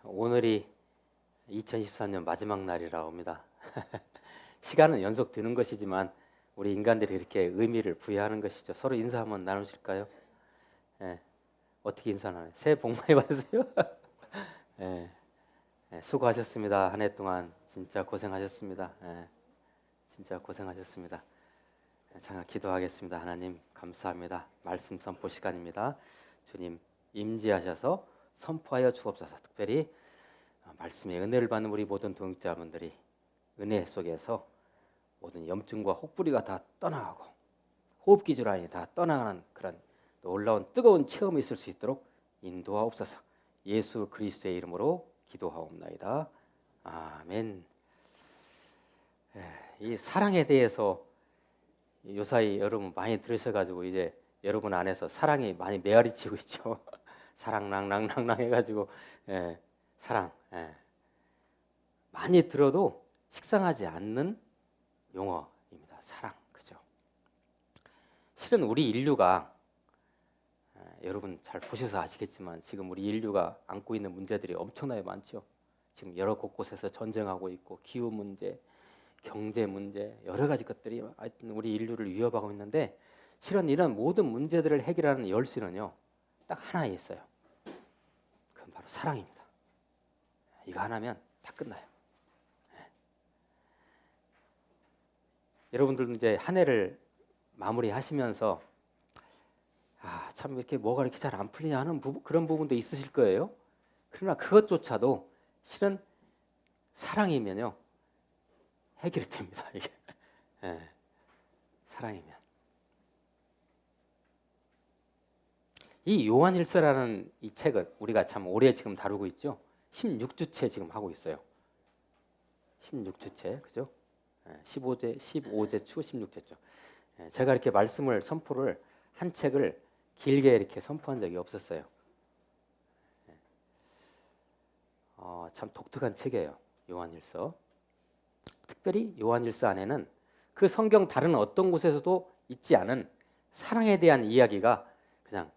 오늘이 2023년 마지막 날이라고 합니다. 시간은 연속 드는 것이지만 우리 인간들이 이렇게 의미를 부여하는 것이죠. 서로 인사 한번 나누실까요? 어떻게 인사 나눠요? 새해 복 많이 받으세요. 수고하셨습니다. 한 해 동안 진짜 고생하셨습니다. 진짜 고생하셨습니다. 잠깐 기도하겠습니다. 하나님 감사합니다. 말씀 선포 시간입니다. 주님 임재하셔서 선포하여 주옵소서. 특별히 말씀의 은혜를 받는 우리 모든 동역자분들이 은혜 속에서 모든 염증과 혹부리가 다 떠나가고 호흡기 질환이 다 떠나가는 그런 놀라운 뜨거운 체험이 있을 수 있도록 인도하옵소서. 예수 그리스도의 이름으로 기도하옵나이다. 아멘. 이 사랑에 대해서 요사이 여러분 많이 들으셔가지고 이제 여러분 안에서 사랑이 많이 메아리치고 있죠. 사랑랑랑랑랑 해가지고 사랑 많이 들어도 식상하지 않는 용어입니다. 사랑, 그죠? 실은 우리 인류가 여러분 잘 보셔서 아시겠지만 지금 우리 인류가 안고 있는 문제들이 엄청나게 많죠. 지금 여러 곳곳에서 전쟁하고 있고 기후 문제, 경제 문제 여러 가지 것들이 하여튼 우리 인류를 위협하고 있는데 실은 이런 모든 문제들을 해결하는 열쇠는요 딱 하나 있어요. 그건 바로 사랑입니다. 이거 하나면 다 끝나요. 여러분들도 이제 한 해를 마무리하시면서 참 이렇게 뭐가 이렇게 잘 안 풀리냐 하는 그런 부분도 있으실 거예요. 그러나 그것조차도 실은 사랑이면요 해결이 됩니다. 이게 사랑이면. 이 요한일서라는 이 책을 우리가 참 오래 지금 다루고 있죠. 16주째 지금 하고 있어요. 16주째, 그죠? 15제 초 16제 초. 제가 이렇게 말씀을 선포를 한 책을 길게 이렇게 선포한 적이 없었어요. 참 독특한 책이에요. 요한일서. 특별히 요한일서 안에는 그 성경 다른 어떤 곳에서도 있지 않은 사랑에 대한 이야기가 그냥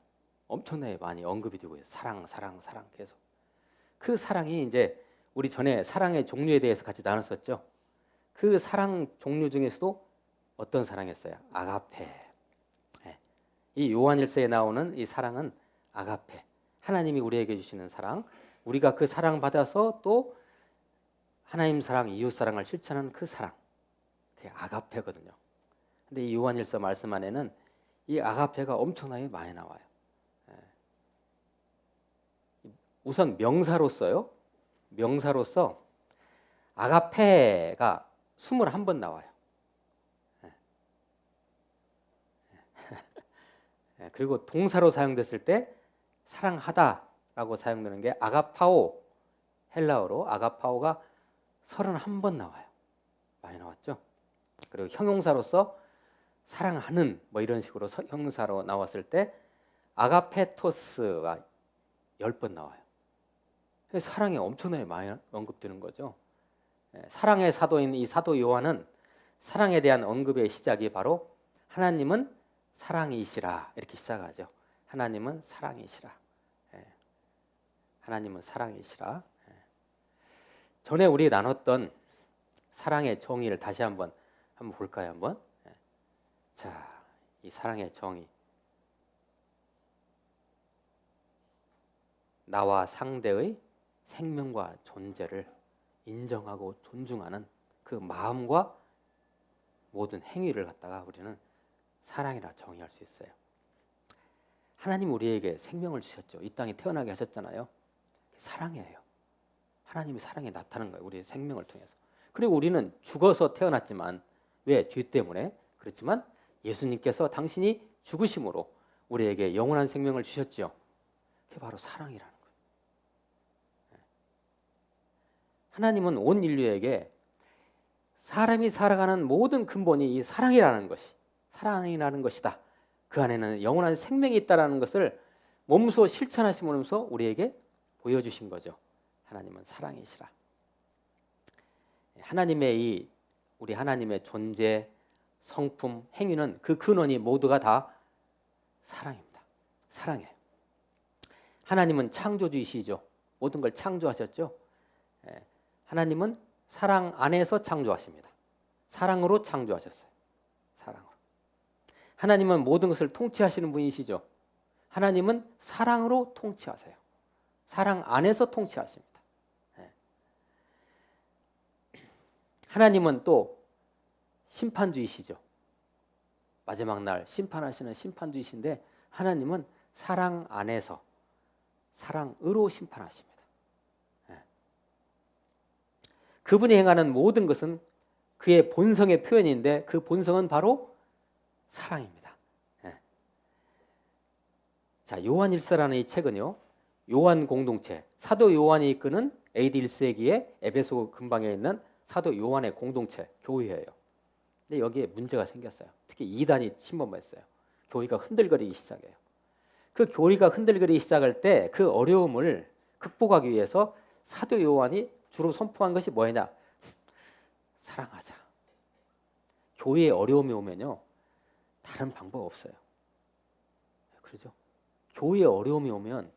엄청나게 많이 언급이 되고 있어요. 사랑 계속. 그 사랑이 이제 우리 전에 사랑의 종류에 대해서 같이 나눴었죠. 그 사랑 종류 중에서도 어떤 사랑이었어요? 아가페. 이 요한일서에 나오는 이 사랑은 아가페. 하나님이 우리에게 주시는 사랑. 우리가 그 사랑 받아서 또 하나님 사랑, 이웃 사랑을 실천하는 그 사랑. 그게 아가페거든요. 근데 이 요한일서 말씀 안에는 이 아가페가 엄청나게 많이 나와요. 우선 명사로서요. 명사로서 아가페가 21번 나와요. 그리고 동사로 사용됐을 때 사랑하다라고 사용되는 게 아가파오, 헬라어로 아가파오가 31번 나와요. 많이 나왔죠? 그리고 형용사로서 사랑하는 뭐 이런 식으로 형용사로 나왔을 때 아가페토스가 10번 나와요. 사랑이 엄청나게 많이 언급되는 거죠. 사랑의 사도인 이 사도 요한은 사랑에 대한 언급의 시작이 바로 하나님은 사랑이시라 이렇게 시작하죠. 하나님은 사랑이시라. 하나님은 사랑이시라. 전에 우리 나눴던 사랑의 정의를 다시 한번 볼까요? 한번. 자, 이 사랑의 정의. 나와 상대의 생명과 존재를 인정하고 존중하는 그 마음과 모든 행위를 갖다가 우리는 사랑이라 정의할 수 있어요. 하나님 우리에게 생명을 주셨죠. 이 땅에 태어나게 하셨잖아요. 사랑이에요. 하나님이 사랑이 나타나는 거예요. 우리의 생명을 통해서. 그리고 우리는 죽어서 태어났지만 왜? 죄 때문에. 그렇지만 예수님께서 당신이 죽으심으로 우리에게 영원한 생명을 주셨죠. 그게 바로 사랑이라는 거예요. 하나님은 온 인류에게 사람이 살아가는 모든 근본이 이 사랑이라는 것이다. 그 안에는 영원한 생명이 있다는 것을 몸소 실천하시면서 우리에게 보여주신 거죠. 하나님은 사랑이시라. 우리 하나님의 존재, 성품, 행위는 그 근원이 모두가 다 사랑입니다. 사랑이에요. 하나님은 창조주이시죠. 모든 걸 창조하셨죠. 하나님은 사랑 안에서 창조하십니다. 사랑으로 창조하셨어요. 사랑으로. 하나님은 모든 것을 통치하시는 분이시죠. 하나님은 사랑으로 통치하세요. 사랑 안에서 통치하십니다. 하나님은 또 심판주이시죠. 마지막 날 심판하시는 심판주이신데 하나님은 사랑 안에서 사랑으로 심판하십니다. 그분이 행하는 모든 것은 그의 본성의 표현인데 그 본성은 바로 사랑입니다. 자, 요한일서라는 이 책은요, 요한 공동체, 사도 요한이 이끄는 AD 1세기의 에베소 근방에 있는 사도 요한의 공동체, 교회예요. 근데 여기에 문제가 생겼어요. 특히 이단이 침범했어요. 교회가 흔들거리기 시작해요. 그 교회가 흔들거리기 시작할 때 그 어려움을 극복하기 위해서 사도 요한이 주로 선포한 것이 뭐냐? 사랑하자. 교회에 어려움이 오면요, 다른 방법 없어요. 그렇죠? 교회에 어려움이 오면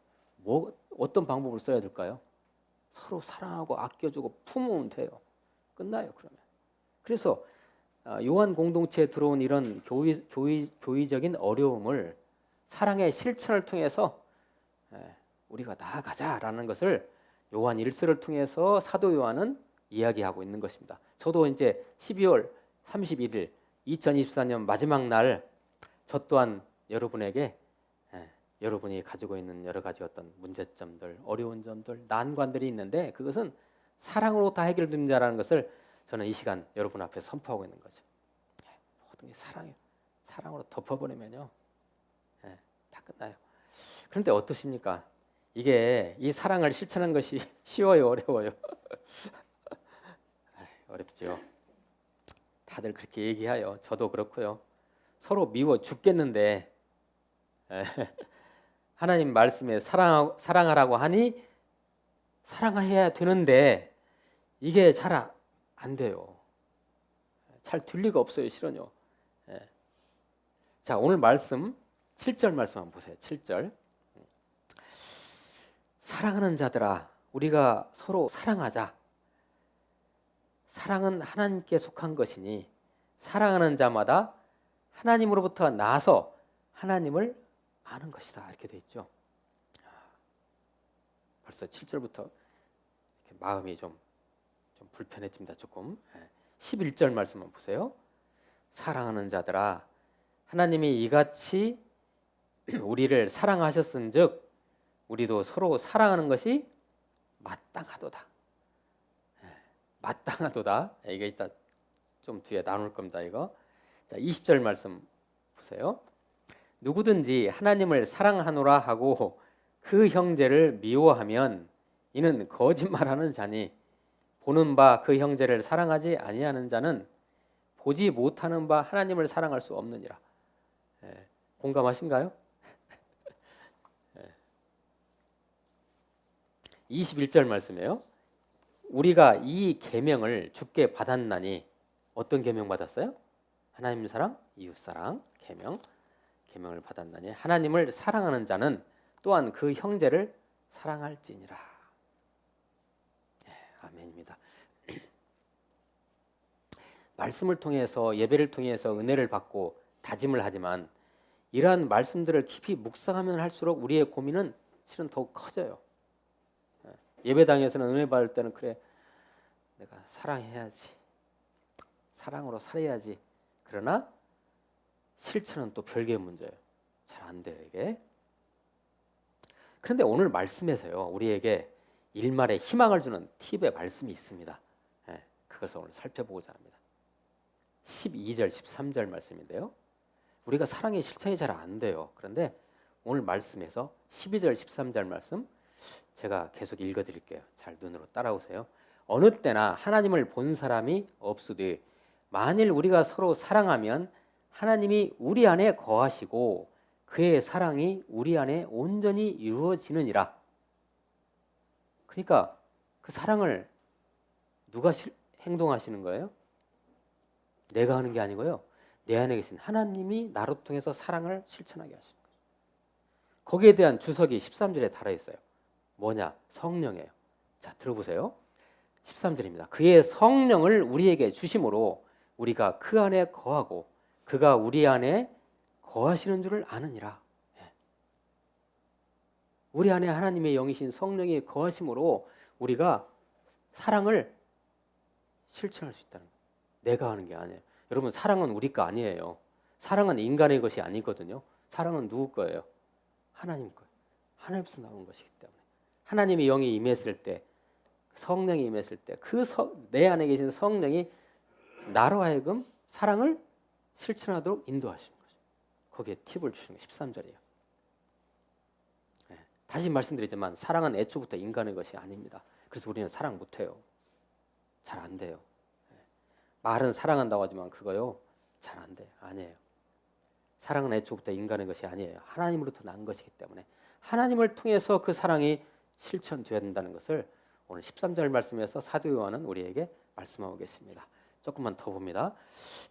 어떤 방법을 써야 될까요? 서로 사랑하고 아껴주고 품으면 돼요. 끝나요, 그러면. 그래서 요한 공동체에 들어온 이런 교의적인 어려움을 사랑의 실천을 통해서 우리가 나아가자라는 것을 요한 1서를 통해서 사도 요한은 이야기하고 있는 것입니다. 저도 이제 12월 31일 2024년 마지막 날 저 또한 여러분에게 여러분이 가지고 있는 여러 가지 어떤 문제점들, 어려운 점들, 난관들이 있는데 그것은 사랑으로 다 해결됩니다라는 것을 저는 이 시간 여러분 앞에 선포하고 있는 거죠. 모든 게 사랑으로 덮어버리면요, 다 끝나요. 그런데 어떠십니까? 이 사랑을 실천하는 것이 쉬워요, 어려워요? 어렵죠. 다들 그렇게 얘기해요. 저도 그렇고요. 서로 미워 죽겠는데 하나님 말씀에 사랑하라고 하니 사랑해야 되는데 이게 잘 안 돼요. 잘 될 리가 없어요, 실은요. 자, 오늘 말씀 7절 말씀 한번 보세요. 7절. 사랑하는 자들아, 우리가 서로 사랑하자. 사랑은 하나님께 속한 것이니 사랑하는 자마다 하나님으로부터 나서 하나님을 아는 것이다. 이렇게 돼 있죠. 벌써 7절부터 마음이 좀 불편해집니다. 조금. 11절 말씀만 보세요. 사랑하는 자들아, 하나님이 이같이 우리를 사랑하셨은즉 우리도 서로 사랑하는 것이 마땅하도다. 마땅하도다. 이게 이따 좀 뒤에 나눌 겁니다. 이거. 자, 20절 말씀 보세요. 누구든지 하나님을 사랑하노라 하고 그 형제를 미워하면 이는 거짓말하는 자니 보는 바 그 형제를 사랑하지 아니하는 자는 보지 못하는 바 하나님을 사랑할 수 없느니라. 공감하신가요? 21절 말씀이에요. 우리가 이 계명을 주께 받았나니 어떤 계명 받았어요? 하나님 사랑, 이웃 사랑 계명을 받았나니 하나님을 사랑하는 자는 또한 그 형제를 사랑할지니라. 아멘입니다. 말씀을 통해서 예배를 통해서 은혜를 받고 다짐을 하지만 이러한 말씀들을 깊이 묵상하면 할수록 우리의 고민은 실은 더욱 커져요. 예배당에서는 은혜 받을 때는 그래, 내가 사랑해야지, 사랑으로 살아야지. 그러나 실천은 또 별개의 문제예요. 잘 안 돼요, 이게. 그런데 오늘 말씀에서요, 우리에게 일말의 희망을 주는 팁의 말씀이 있습니다. 그것을 오늘 살펴보고자 합니다. 12절, 13절 말씀인데요. 우리가 사랑의 실천이 잘 안 돼요. 그런데 오늘 말씀에서 12절, 13절 말씀 제가 계속 읽어드릴게요. 잘 눈으로 따라오세요. 어느 때나 하나님을 본 사람이 없으되 만일 우리가 서로 사랑하면 하나님이 우리 안에 거하시고 그의 사랑이 우리 안에 온전히 이루어지느니라. 그러니까 그 사랑을 누가 행동하시는 거예요? 내가 하는 게 아니고요. 내 안에 계신 하나님이 나로 통해서 사랑을 실천하게 하시는 거예요. 거기에 대한 주석이 13절에 달아 있어요. 뭐냐? 성령이에요. 자, 들어보세요. 13절입니다. 그의 성령을 우리에게 주심으로 우리가 그 안에 거하고 그가 우리 안에 거하시는 줄을 아느니라. 우리 안에 하나님의 영이신 성령이 거하심으로 우리가 사랑을 실천할 수 있다는 거예요. 내가 하는 게 아니에요. 여러분, 사랑은 우리 거 아니에요. 사랑은 인간의 것이 아니거든요. 사랑은 누구 거예요? 하나님 거예요. 하나님께서 나온 것이기 때문에. 하나님의 영이 임했을 때, 성령이 임했을 때 내 안에 계신 성령이 나로 하여금 사랑을 실천하도록 인도하시는 거죠. 거기에 팁을 주시는 게 13절이에요. 다시 말씀드리지만 사랑은 애초부터 인간의 것이 아닙니다. 그래서 우리는 사랑 못해요. 잘 안 돼요. 말은 사랑한다고 하지만 그거요 잘 안 돼요. 아니에요. 사랑은 애초부터 인간의 것이 아니에요. 하나님으로부터 난 것이기 때문에 하나님을 통해서 그 사랑이 실천되어야 된다는 것을 오늘 13절 말씀에서 사도 요한은 우리에게 말씀하고 계십니다. 조금만 더 봅니다.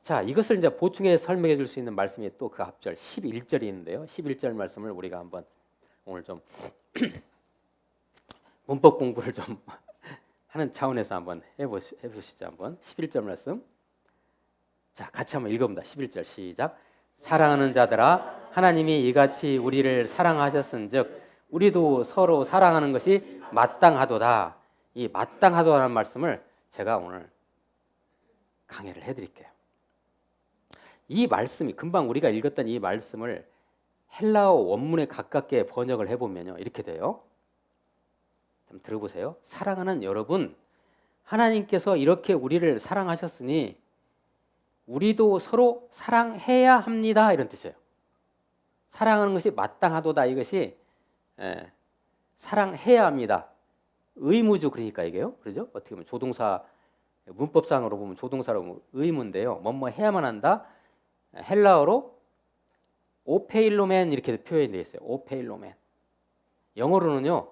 자, 이것을 이제 보충해 설명해 줄 수 있는 말씀이 또 그 앞절 11절이 있는데요. 11절 말씀을 우리가 한번 오늘 좀 문법 공부를 좀 하는 차원에서 한번 해보시죠. 한번 11절 말씀. 자, 같이 한번 읽어봅니다. 11절 시작. 사랑하는 자들아, 하나님이 이같이 우리를 사랑하셨은즉 우리도 서로 사랑하는 것이 마땅하도다. 이 마땅하도라는 말씀을 제가 오늘 강의를 해드릴게요. 이 말씀이 금방 우리가 읽었던 이 말씀을 헬라어 원문에 가깝게 번역을 해보면요 이렇게 돼요. 좀 들어보세요. 사랑하는 여러분, 하나님께서 이렇게 우리를 사랑하셨으니 우리도 서로 사랑해야 합니다. 이런 뜻이에요. 사랑하는 것이 마땅하도다. 이것이 사랑해야 합니다. 의무죠. 그러니까 이게요. 그렇죠? 어떻게 보면 조동사 문법상으로 보면 조동사로 보면 의무인데요. 뭐뭐 해야만 한다. 헬라어로 오페일로멘 이렇게 표현되어 있어요. 오페일로멘. 영어로는요.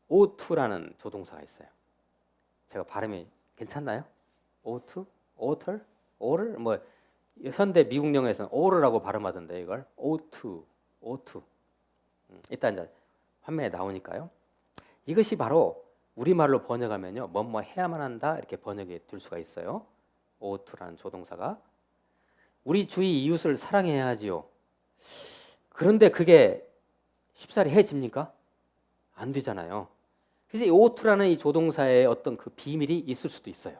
오투라는 조동사가 있어요. 제가 발음이 괜찮나요? 오투? 오털? 오를? 뭐 현대 미국 영어에서는 오르라고 발음하던데 이걸 오투. 일단 이제 화면에 나오니까요. 이것이 바로 우리말로 번역하면요. 뭐뭐 해야만 한다 이렇게 번역이 될 수가 있어요. 오투라는 조동사가. 우리 주위 이웃을 사랑해야 하지요. 그런데 그게 쉽사리 해집니까? 안 되잖아요. 그래서 이 오투라는 이 조동사의 어떤 그 비밀이 있을 수도 있어요.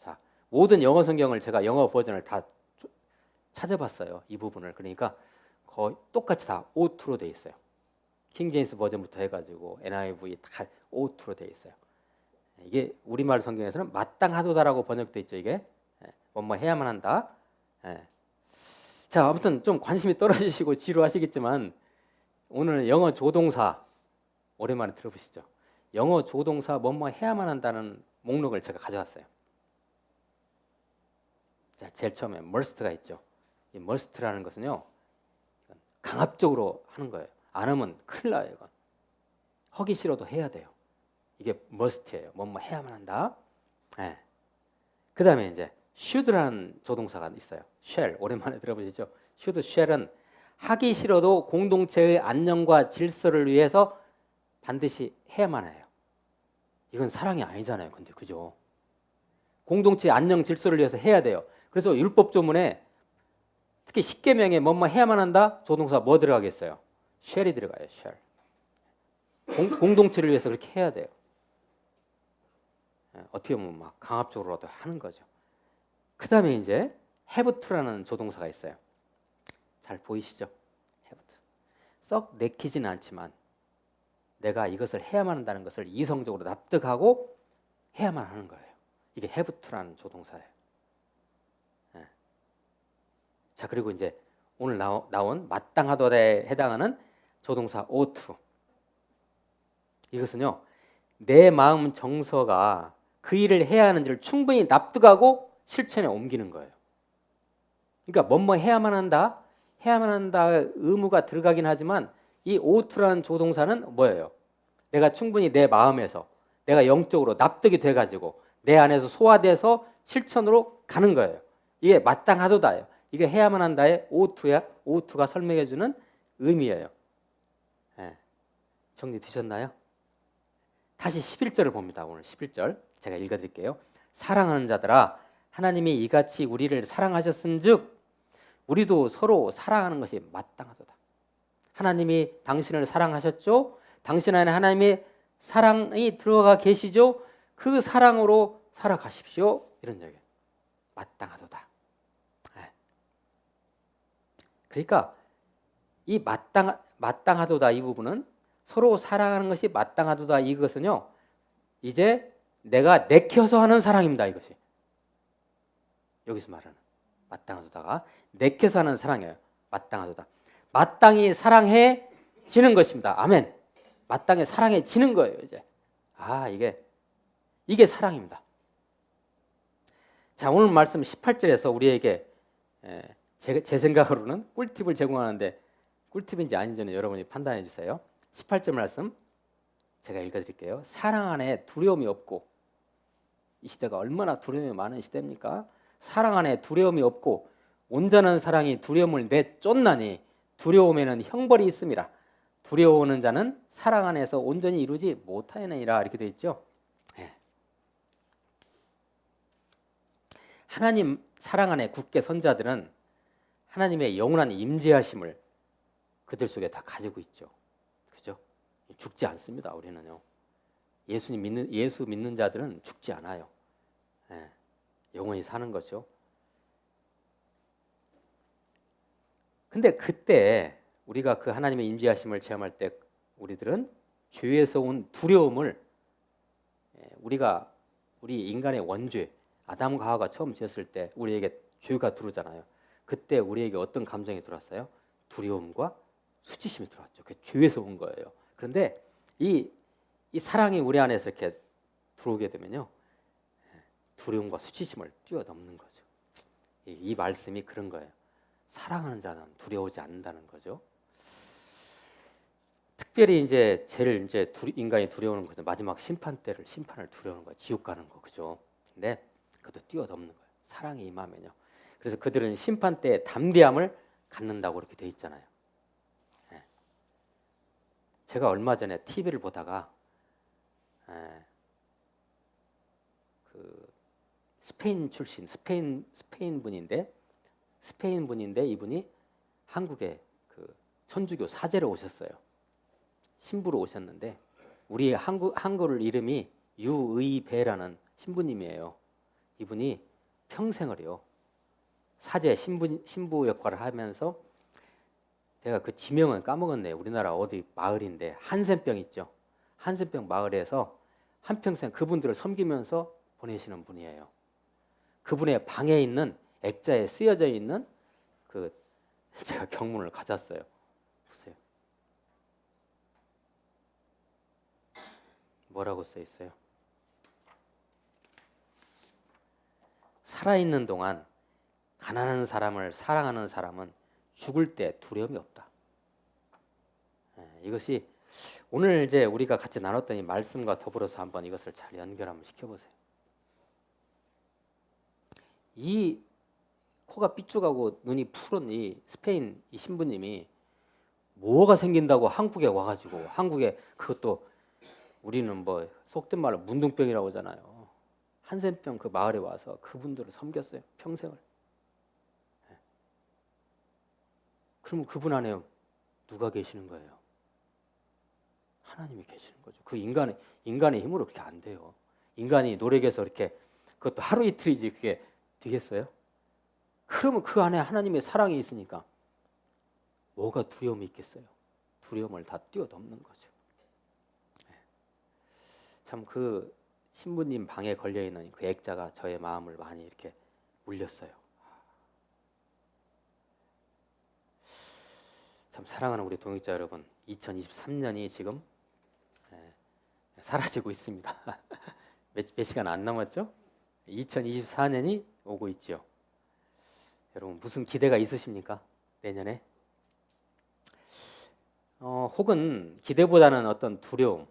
자, 모든 영어 성경을 제가 영어 버전을 다 찾아봤어요. 이 부분을. 그러니까 거의 똑같이 다 오투로 돼 있어요. 킹제임스 버전부터 해가지고 NIV 다 오투로 돼 있어요. 이게 우리말 성경에서는 마땅하도다라고 번역돼 있죠. 이게 뭐뭐 해야만 한다. 자, 아무튼 좀 관심이 떨어지시고 지루하시겠지만 오늘은 영어 조동사 오랜만에 들어보시죠. 영어 조동사 뭐뭐 해야만 한다는 목록을 제가 가져왔어요. 자, 제일 처음에 must가 있죠. 이 must라는 것은요 강압적으로 하는 거예요. 안 하면 큰일 나요. 이건. 하기 싫어도 해야 돼요. 이게 must예요. 뭐뭐 해야만 한다. 그 다음에 이제 should라는 조동사가 있어요. shall, 오랜만에 들어보시죠. should, shall은 하기 싫어도 공동체의 안녕과 질서를 위해서 반드시 해야만 해요. 이건 사랑이 아니잖아요. 근데 그죠? 공동체의 안녕 질서를 위해서 해야 돼요. 그래서 율법 조문에 특히 십계명에 뭐뭐 해야만 한다. 조동사 뭐 들어가겠어요? shall이 들어가요. shall. 공동체를 위해서 그렇게 해야 돼요. 어떻게 보면 막 강압적으로라도 하는 거죠. 그 다음에 이제 have to라는 조동사가 있어요. 잘 보이시죠? have to. 썩 내키지는 않지만 내가 이것을 해야만 한다는 것을 이성적으로 납득하고 해야만 하는 거예요. 이게 have to라는 조동사예요. 자, 그리고 이제 오늘 나온 마땅하도에 해당하는 조동사 ought to. 이것은요 내 마음 정서가 그 일을 해야 하는지를 충분히 납득하고 실천에 옮기는 거예요. 그러니까 뭐뭐 해야만 한다 의무가 들어가긴 하지만 이 ough트라는 조동사는 뭐예요? 내가 충분히 내 마음에서 내가 영적으로 납득이 돼가지고 내 안에서 소화돼서 실천으로 가는 거예요. 이게 마땅하도다예요. 이게 해야만 한다의 ough트가 설명해주는 의미예요. 정리되셨나요? 다시 11절을 봅니다. 오늘 11절 제가 읽어드릴게요. 사랑하는 자들아, 하나님이 이같이 우리를 사랑하셨은즉 우리도 서로 사랑하는 것이 마땅하도다. 하나님이 당신을 사랑하셨죠? 당신 안에 하나님의 사랑이 들어가 계시죠? 그 사랑으로 살아가십시오. 이런 얘기예요. 마땅하도다. 그러니까 이 마땅하도다 이 부분은 서로 사랑하는 것이 마땅하도다 이것은요, 이제 내가 내켜서 하는 사랑입니다. 이것이 여기서 말하는 마땅하도다가 내켜서 하는 사랑이에요. 마땅하도다. 마땅히 사랑해지는 것입니다. 아멘. 마땅히 사랑해지는 거예요. 이제 이게 사랑입니다. 자, 오늘 말씀 18절에서 우리에게 제 생각으로는 꿀팁을 제공하는데 꿀팁인지 아닌지는 여러분이 판단해 주세요. 18절 말씀 제가 읽어드릴게요. 사랑 안에 두려움이 없고, 이 시대가 얼마나 두려움이 많은 시대입니까? 사랑 안에 두려움이 없고 온전한 사랑이 두려움을 내쫓나니 두려움에는 형벌이 있음이라. 두려워하는 자는 사랑 안에서 온전히 이루지 못하느니라. 이렇게 되어 있죠. 하나님 사랑 안에 굳게 선 자들은 하나님의 영원한 임재하심을 그들 속에 다 가지고 있죠. 그죠? 죽지 않습니다. 우리는요. 예수 믿는 자들은 죽지 않아요. 영원히 사는 거죠. 근데 그때 우리가 그 하나님의 임재하심을 체험할 때 우리들은 죄에서 온 두려움을 우리 인간의 원죄 아담과 하와가 처음 지었을 때 우리에게 죄가 들어오잖아요. 그때 우리에게 어떤 감정이 들어왔어요? 두려움과 수치심이 들어왔죠. 그게 죄에서 온 거예요. 그런데 이 사랑이 우리 안에서 이렇게 들어오게 되면요, 두려움과 수치심을 뛰어넘는 거죠. 이 말씀이 그런 거예요. 사랑하는 자는 두려워하지 않는다는 거죠. 특별히 이제 인간이 두려워하는 거죠. 마지막 심판을 두려워하는 거예요. 지옥 가는 거, 그죠? 근데 그것도 뛰어넘는 거예요. 사랑이 임하면요. 그래서 그들은 심판 때에 담대함을 갖는다고 그렇게 돼 있잖아요. 제가 얼마 전에 TV를 보다가 그 스페인 출신 스페인 분인데 이분이 한국에 그 천주교 사제로 오셨어요. 신부로 오셨는데 우리 한글 이름이 유의배라는 신부님이에요. 이분이 평생을요 사제 신부 역할을 하면서, 제가 그 지명은 까먹었네요. 우리나라 어디 마을인데 한센병 있죠. 한센병 마을에서 한평생 그분들을 섬기면서 보내시는 분이에요. 그분의 방에 있는 액자에 쓰여져 있는 제가 경문을 가졌어요. 보세요. 뭐라고 써 있어요? 살아있는 동안 가난한 사람을 사랑하는 사람은 죽을 때 두려움이 없다. 이것이 오늘 이제 우리가 같이 나눴던 이 말씀과 더불어서 한번 이것을 잘 연결 한번 시켜보세요. 이 코가 삐죽하고 눈이 푸른 이 스페인 이 신부님이 뭐가 생긴다고 한국에 와가지고, 한국에 그것도 우리는 뭐 속된 말로 문둥병이라고 하잖아요. 한센병 그 마을에 와서 그분들을 섬겼어요. 평생을. 그러면 그분 안에 누가 계시는 거예요? 하나님이 계시는 거죠. 그 인간의 힘으로 그렇게 안 돼요. 인간이 노력해서 이렇게, 그것도 하루 이틀이지 그게 되겠어요? 그러면 그 안에 하나님의 사랑이 있으니까 뭐가 두려움이 있겠어요? 두려움을 다 뛰어넘는 거죠. 참 그 신부님 방에 걸려있는 그 액자가 저의 마음을 많이 이렇게 울렸어요. 참 사랑하는 우리 동역자 여러분, 2023년이 지금 사라지고 있습니다. 몇 시간 안 남았죠? 2024년이 오고 있죠. 여러분 무슨 기대가 있으십니까? 내년에? 혹은 기대보다는 어떤 두려움,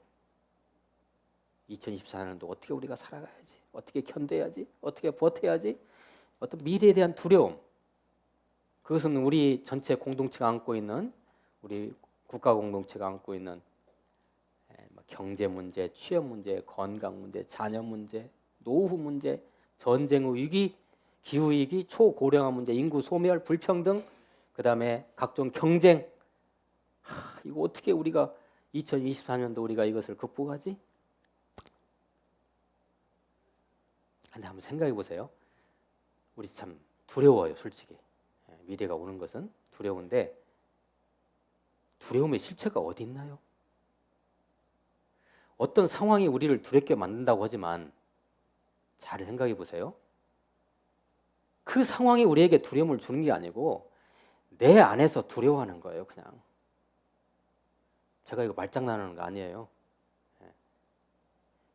2024년도 어떻게 우리가 살아가야지, 어떻게 견뎌야지, 어떻게 버텨야지, 어떤 미래에 대한 두려움, 그것은 우리 전체 공동체가 안고 있는, 우리 국가 공동체가 안고 있는 경제 문제, 취업 문제, 건강 문제, 자녀 문제, 노후 문제, 전쟁의 위기, 기후 위기, 초고령화 문제, 인구 소멸, 불평등, 그다음에 각종 경쟁. 이거 어떻게 우리가 2024년도 우리가 이것을 극복하지? 근데 한번 생각해 보세요. 우리 참 두려워요, 솔직히. 미래가 오는 것은 두려운데 두려움의 실체가 어디 있나요? 어떤 상황이 우리를 두렵게 만든다고 하지만 잘 생각해 보세요. 그 상황이 우리에게 두려움을 주는 게 아니고 내 안에서 두려워하는 거예요, 그냥. 제가 이거 말장난하는 거 아니에요.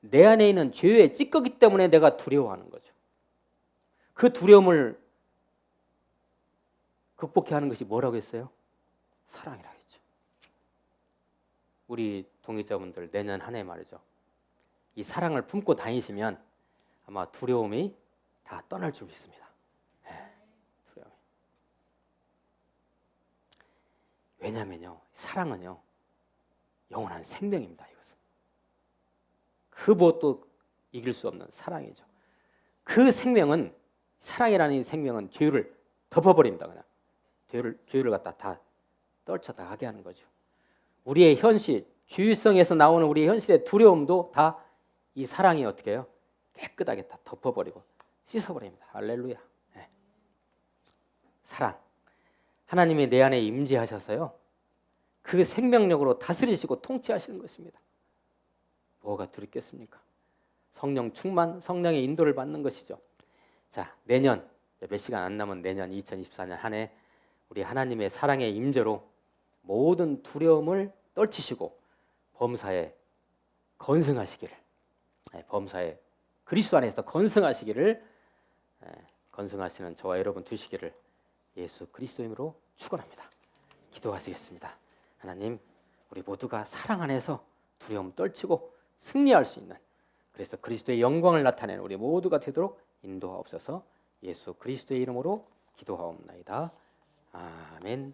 내 안에 있는 죄의 찌꺼기 때문에 내가 두려워하는 거죠. 그 두려움을 극복해야 하는 것이 뭐라고 했어요? 사랑이라고 했죠. 우리 동역자분들 내년 한 해 말이죠. 이 사랑을 품고 다니시면 아마 두려움이 다 떠날 줄 믿습니다. 두려움이. 왜냐면요, 사랑은요 영원한 생명입니다. 이것은 그 무엇도 이길 수 없는 사랑이죠. 그 생명은, 사랑이라는 이 생명은 죄를 덮어버립니다. 그냥 죄를 갖다 다 떨쳐다 하게 하는 거죠. 우리의 현실, 주의성에서 나오는 우리의 현실의 두려움도 다 이 사랑이 어떻게 해요? 깨끗하게 다 덮어버리고 씻어버립니다. 할렐루야. 네. 사랑, 하나님이 내 안에 임재하셔서요 그 생명력으로 다스리시고 통치하시는 것입니다. 뭐가 두렵겠습니까? 성령 충만, 성령의 인도를 받는 것이죠. 자, 내년 몇 시간 안 남은 내년 2024년 한 해 우리 하나님의 사랑의 임재로 모든 두려움을 떨치시고 범사에 건승하시기를, 범사에 그리스도 안에서 건승하시기를, 건승하시는 저와 여러분 되시기를 예수 그리스도 이름으로 축원합니다. 기도하시겠습니다. 하나님, 우리 모두가 사랑 안에서 두려움 떨치고 승리할 수 있는, 그래서 그리스도의 영광을 나타내는 우리 모두가 되도록 인도하옵소서. 예수 그리스도의 이름으로 기도하옵나이다. 아멘.